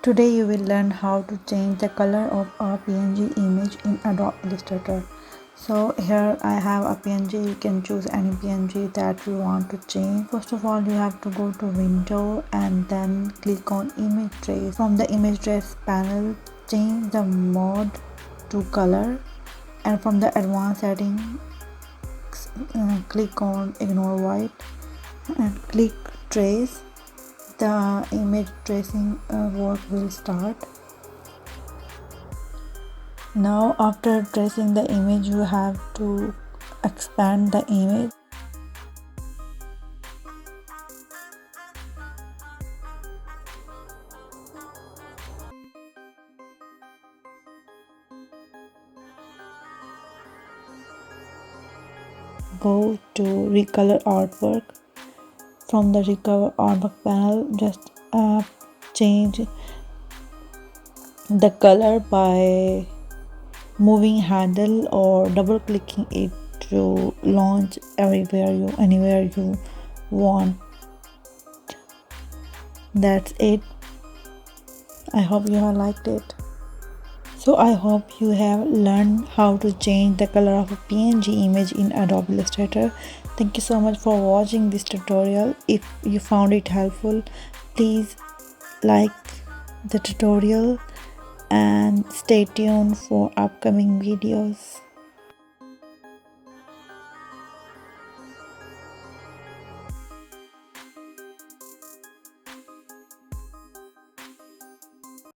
Today you will learn how to change the color of a PNG image in Adobe Illustrator. So here I have a PNG. You can choose any PNG that you want to change. First of all, you have to go to Window and then click on Image Trace. From the Image Trace panel, change the mode to color, and from the Advanced settings, click on Ignore White and click Trace. The image tracing work will start. Now after tracing the image, you have to expand the image. Go to recolor artwork. From the recolor artwork panel, just change the color by moving handle or double clicking it to launch anywhere you want. That's it. I hope you have liked it. So I hope you have learned how to change the color of a PNG image in Adobe Illustrator. Thank you so much for watching this tutorial. If you found it helpful, please like the tutorial and stay tuned for upcoming videos.